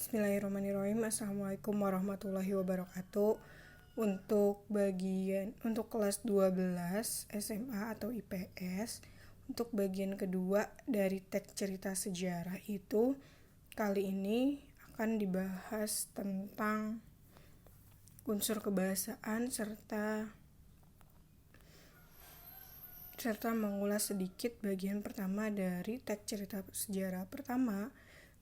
Bismillahirrahmanirrahim. Assalamualaikum warahmatullahi wabarakatuh. Untuk kelas 12 SMA atau IPS, untuk bagian kedua dari teks cerita sejarah itu kali ini akan dibahas tentang unsur kebahasaan serta mengulas sedikit bagian pertama dari teks cerita sejarah.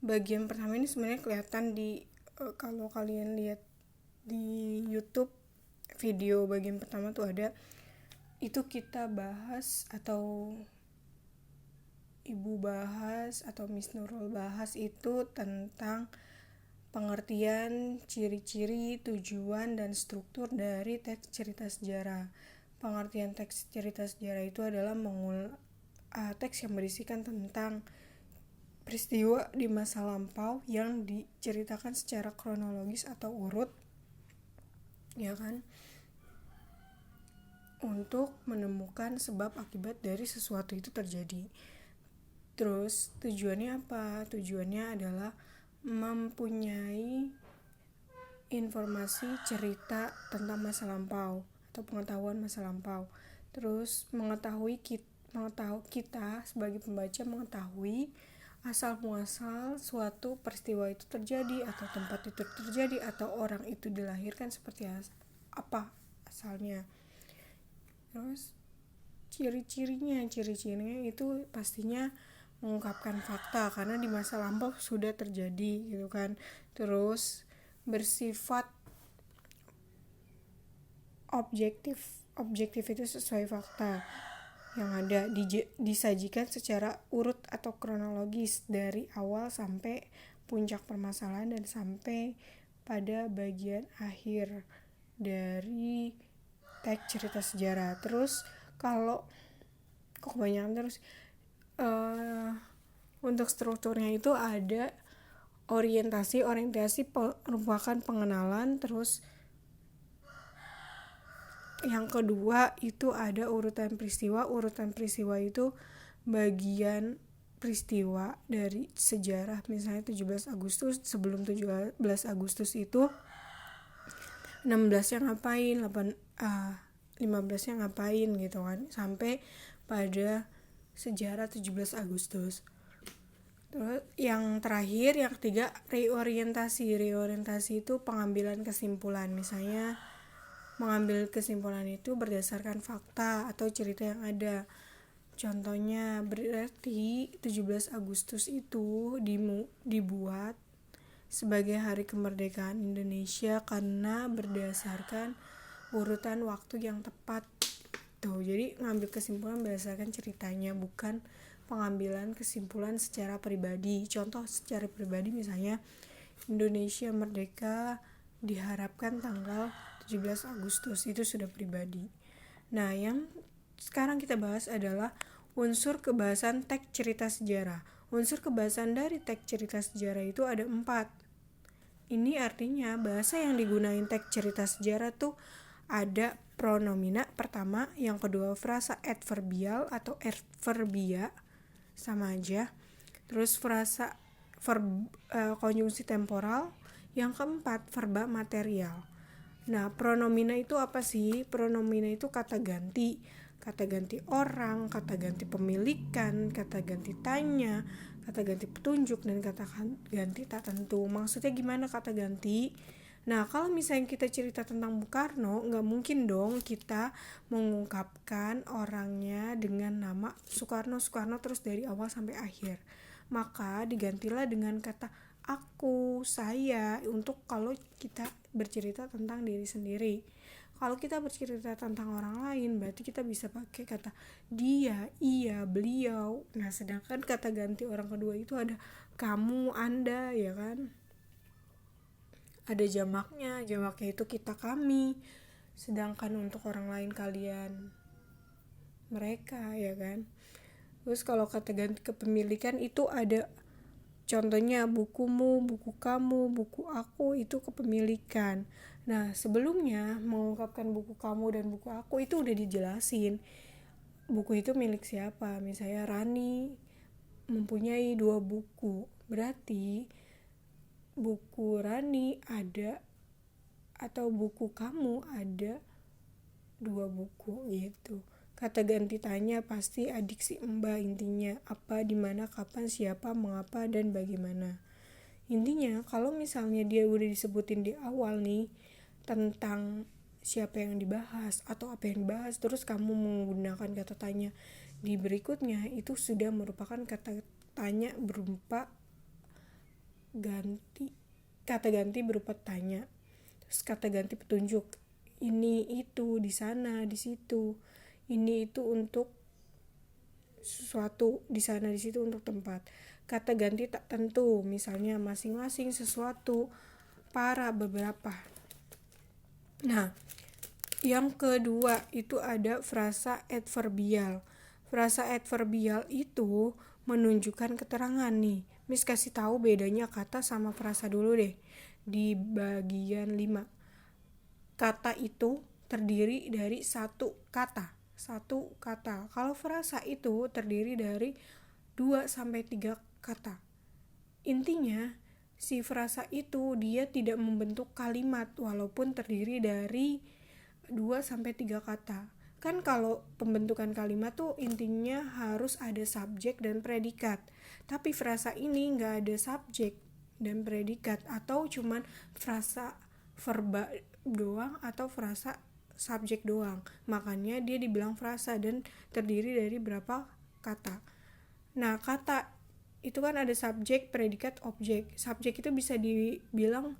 Bagian pertama ini sebenarnya kelihatan kalau kalian lihat di YouTube video bagian pertama tuh ada, itu kita bahas atau Ibu bahas atau Miss Nurul bahas itu tentang pengertian, ciri-ciri, tujuan, dan struktur dari teks cerita sejarah. Pengertian teks cerita sejarah itu adalah teks yang berisikan tentang peristiwa di masa lampau yang diceritakan secara kronologis atau urut, ya kan, untuk menemukan sebab akibat dari sesuatu itu terjadi. Terus tujuannya apa? Tujuannya adalah mempunyai informasi cerita tentang masa lampau atau pengetahuan masa lampau. Terus mengetahui kita sebagai pembaca mengetahui asal muasal suatu peristiwa itu terjadi, atau tempat itu terjadi, atau orang itu dilahirkan seperti apa asalnya. Terus ciri-cirinya itu pastinya mengungkapkan fakta karena di masa lampau sudah terjadi gitu kan. Terus bersifat objektif itu sesuai fakta yang ada, disajikan secara urut atau kronologis dari awal sampai puncak permasalahan dan sampai pada bagian akhir dari teks cerita sejarah. Terus kalau untuk strukturnya itu ada orientasi merupakan pengenalan. Terus yang kedua itu ada urutan peristiwa itu bagian peristiwa dari sejarah. Misalnya 17 Agustus, sebelum 17 Agustus itu 16-nya ngapain, 15-nya ngapain gitu kan, sampai pada sejarah 17 Agustus. Terus yang terakhir, yang ketiga, reorientasi itu pengambilan kesimpulan. Misalnya mengambil kesimpulan itu berdasarkan fakta atau cerita yang ada. Contohnya berarti 17 Agustus itu dibuat sebagai hari kemerdekaan Indonesia karena berdasarkan urutan waktu yang tepat. Jadi ngambil kesimpulan berdasarkan ceritanya, bukan pengambilan kesimpulan secara pribadi. Contoh secara pribadi misalnya Indonesia merdeka diharapkan tanggal 17 Agustus, itu sudah pribadi. Nah, yang sekarang kita bahas adalah unsur kebahasan teks cerita sejarah. Unsur kebahasan dari teks cerita sejarah itu ada 4. Ini artinya bahasa yang digunain teks cerita sejarah tuh ada pronomina pertama, yang kedua frasa adverbial atau adverbia, sama aja. Terus frasa konjungsi temporal, yang keempat verba material. Nah, pronomina itu apa sih? Pronomina itu kata ganti orang, kata ganti pemilikan, kata ganti tanya, kata ganti petunjuk, dan kata ganti tak tentu. Maksudnya gimana kata ganti? Nah, kalau misalnya kita cerita tentang Bung Karno, nggak mungkin dong kita mengungkapkan orangnya dengan nama Soekarno terus dari awal sampai akhir. Maka digantilah dengan kata aku, saya, untuk kalau kita bercerita tentang diri sendiri. Kalau kita bercerita tentang orang lain, berarti kita bisa pakai kata dia, ia, beliau. Nah, sedangkan kata ganti orang kedua itu ada kamu, anda, ya kan. Ada jamaknya itu kita, kami. Sedangkan untuk orang lain kalian, mereka, ya kan. Terus kalau kata ganti kepemilikan itu ada contohnya bukumu, buku kamu, buku aku, itu kepemilikan. Nah, sebelumnya mengungkapkan buku kamu dan buku aku itu udah dijelasin. Buku itu milik siapa? Misalnya Rani mempunyai 2 buku. Berarti buku Rani ada, atau buku kamu ada 2 buku gitu. Kata ganti tanya pasti adiksi Mbak, intinya apa, dimana, kapan, siapa, mengapa, dan bagaimana. Intinya kalau misalnya dia udah disebutin di awal nih tentang siapa yang dibahas atau apa yang dibahas, terus kamu menggunakan kata tanya di berikutnya, itu sudah merupakan kata tanya berupa ganti, kata ganti berupa tanya. Terus kata ganti petunjuk, ini itu, di sana, di situ, ini itu untuk sesuatu, di sana, di situ untuk tempat. Kata ganti tak tentu, misalnya masing-masing, sesuatu, para, beberapa. Nah, yang kedua itu ada frasa adverbial. Frasa adverbial itu menunjukkan keterangan nih. Miss kasih tahu bedanya kata sama frasa dulu deh. Di bagian 5. Kata itu terdiri dari satu kata. Kalau frasa itu terdiri dari 2-3 kata. Intinya, si frasa itu dia tidak membentuk kalimat walaupun terdiri dari 2-3 kata. Kan kalau pembentukan kalimat tuh intinya harus ada subjek dan predikat. Tapi frasa ini nggak ada subjek dan predikat, atau cuman frasa verba doang atau frasa subjek doang. Makanya dia dibilang frasa dan terdiri dari berapa kata. Nah, kata itu kan ada subjek, predikat, objek. Subjek itu bisa dibilang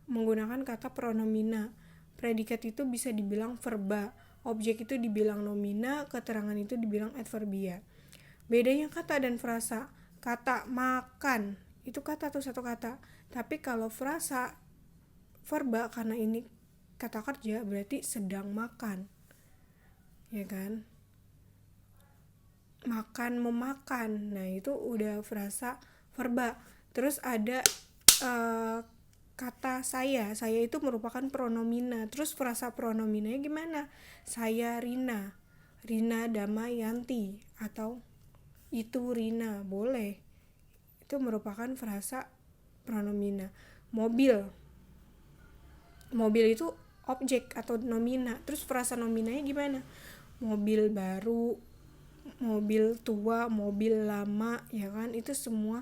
menggunakan kata pronomina. Predikat itu bisa dibilang verba. Objek itu dibilang nomina, keterangan itu dibilang adverbia. Bedanya kata dan frasa. Kata makan, itu kata tuh satu kata. Tapi kalau frasa verba, karena ini kata kerja, berarti sedang makan. Ya kan? Makan, memakan. Nah, itu udah frasa verba. Terus ada kata saya itu merupakan pronomina. Terus frasa pronominanya gimana? Saya Rina Damayanti, atau itu Rina, boleh. Itu merupakan frasa pronomina. Mobil itu objek atau nomina. Terus frasa nominanya gimana? Mobil baru, mobil tua, mobil lama, ya kan? Itu semua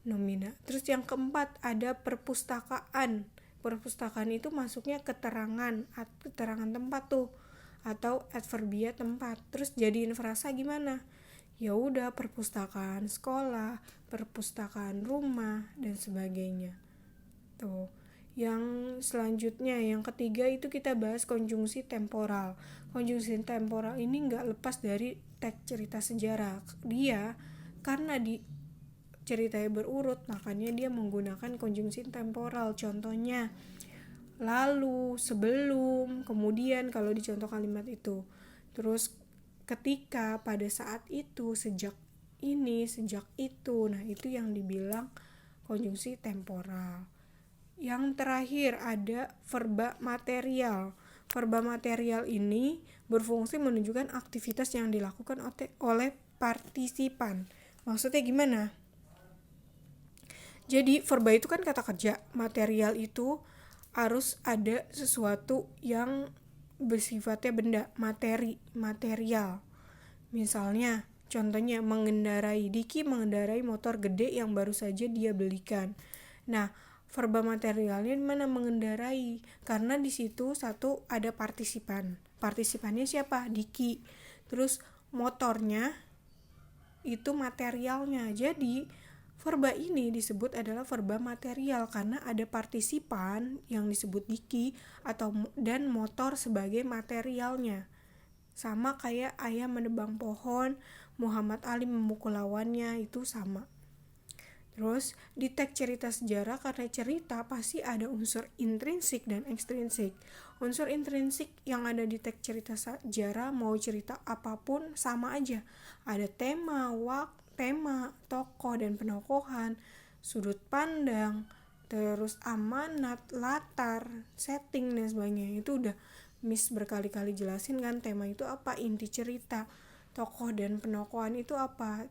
nomina. Terus yang keempat ada perpustakaan. Perpustakaan itu masuknya keterangan tempat tuh, atau adverbia tempat. Terus jadiin frasa gimana? Ya udah, perpustakaan sekolah, perpustakaan rumah, dan sebagainya. Tuh. Yang selanjutnya, yang ketiga itu kita bahas konjungsi temporal. Konjungsi temporal ini nggak lepas dari teks cerita sejarah. Dia karena di ceritanya berurut, makanya dia menggunakan konjungsi temporal. Contohnya lalu, sebelum, kemudian kalau di contoh kalimat itu. Terus ketika, pada saat itu, sejak ini, sejak itu. Nah, itu yang dibilang konjungsi temporal. Yang terakhir ada verba material. Verba material ini berfungsi menunjukkan aktivitas yang dilakukan oleh partisipan. Maksudnya gimana? Jadi verba itu kan kata kerja, material itu harus ada sesuatu yang bersifatnya benda, material. Misalnya, contohnya mengendarai. Diki mengendarai motor gede yang baru saja dia belikan. Nah, verba materialnya di mana mengendarai? Karena di situ satu ada partisipan. Partisipannya siapa? Diki. Terus motornya itu materialnya. Jadi verba ini disebut adalah verba material karena ada partisipan yang disebut Diki dan motor sebagai materialnya. Sama kayak ayah menebang pohon, Muhammad Ali memukul lawannya, itu sama. Terus di teks cerita sejarah, karena cerita pasti ada unsur intrinsik dan ekstrinsik. Unsur intrinsik yang ada di teks cerita sejarah, mau cerita apapun sama aja. Ada tema, tokoh dan penokohan, sudut pandang, terus amanat, latar, setting, dan sebagainya. Itu udah Miss berkali-kali jelasin kan, tema itu apa, inti cerita, tokoh dan penokohan itu apa,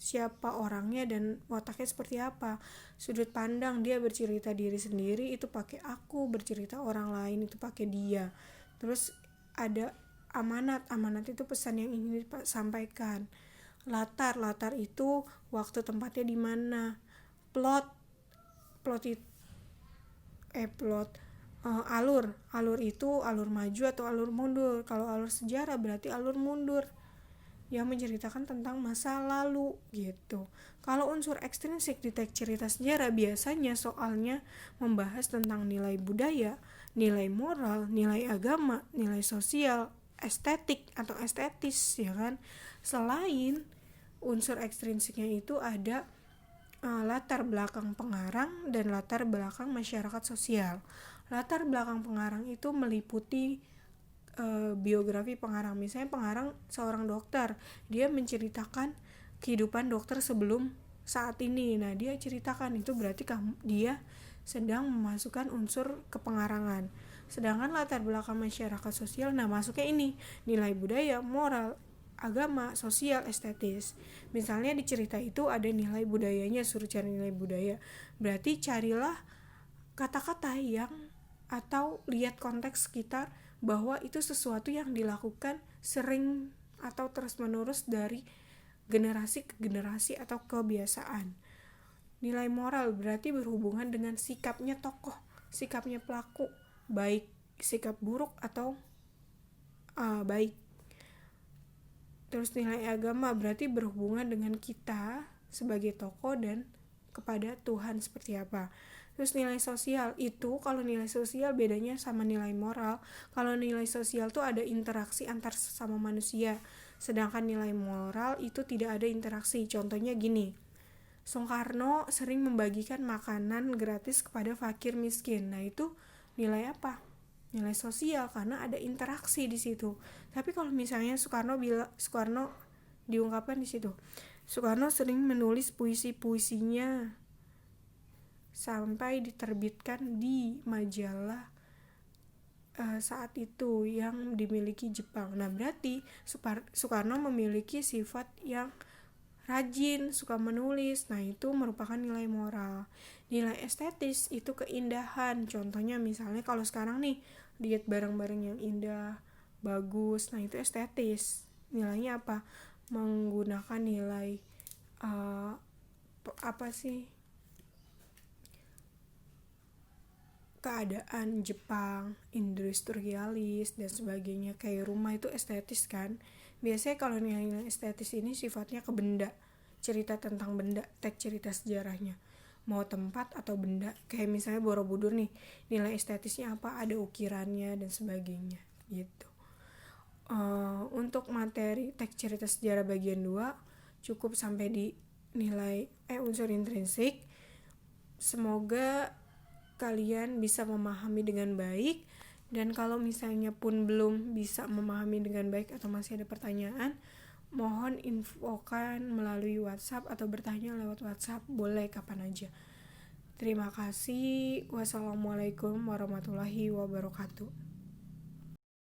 siapa orangnya dan wataknya seperti apa. Sudut pandang dia bercerita diri sendiri itu pakai aku, bercerita orang lain itu pakai dia. Terus ada amanat itu pesan yang ingin disampaikan. Latar itu waktu tempatnya di mana. Plot itu alur itu alur maju atau alur mundur. Kalau alur sejarah berarti alur mundur yang menceritakan tentang masa lalu gitu. Kalau unsur ekstrinsik di teks cerita sejarah biasanya soalnya membahas tentang nilai budaya, nilai moral, nilai agama, nilai sosial, estetik atau estetis, ya kan. Selain unsur ekstrinsiknya itu ada latar belakang pengarang dan latar belakang masyarakat sosial. Latar belakang pengarang itu meliputi biografi pengarang. Misalnya pengarang seorang dokter, dia menceritakan kehidupan dokter sebelum saat ini. Nah, dia ceritakan itu berarti dia sedang memasukkan unsur kepengarangan. Sedangkan latar belakang masyarakat sosial, nah masuknya ini nilai budaya, moral, agama, sosial, estetis. Misalnya di cerita itu ada nilai budayanya, suruh cari nilai budaya. Berarti carilah kata-kata yang atau lihat konteks sekitar bahwa itu sesuatu yang dilakukan sering atau terus-menerus dari generasi ke generasi atau kebiasaan. Nilai moral berarti berhubungan dengan sikapnya tokoh, sikapnya pelaku, baik sikap buruk atau baik. Terus nilai agama berarti berhubungan dengan kita sebagai tokoh dan kepada Tuhan seperti apa. Terus nilai sosial itu, kalau nilai sosial bedanya sama nilai moral. Kalau nilai sosial tuh ada interaksi antar sesama manusia, sedangkan nilai moral itu tidak ada interaksi. Contohnya gini, Soekarno sering membagikan makanan gratis kepada fakir miskin. Nah itu nilai apa? Nilai sosial, karena ada interaksi di situ. Tapi kalau misalnya Soekarno diungkapkan di situ, Soekarno sering menulis puisi-puisinya sampai diterbitkan di majalah saat itu yang dimiliki Jepang. Nah berarti Soekarno memiliki sifat yang rajin, suka menulis. Nah itu merupakan nilai moral. Nilai estetis itu keindahan. Contohnya misalnya kalau sekarang nih lihat barang-barang yang indah, bagus, nah itu estetis. Nilainya apa? Menggunakan nilai keadaan Jepang, industrialis dan sebagainya. Kayak rumah itu estetis kan. Biasanya kalau nilai estetis ini sifatnya ke benda, cerita tentang benda, teks cerita sejarahnya, mau tempat atau benda. Kayak misalnya Borobudur nih, nilai estetisnya apa? Ada ukirannya dan sebagainya gitu. Untuk materi teks cerita sejarah bagian 2 cukup sampai di nilai unsur intrinsik. Semoga kalian bisa memahami dengan baik, dan kalau misalnya pun belum bisa memahami dengan baik atau masih ada pertanyaan, mohon infokan melalui WhatsApp atau bertanya lewat WhatsApp, boleh kapan aja. Terima kasih. Wassalamualaikum warahmatullahi wabarakatuh.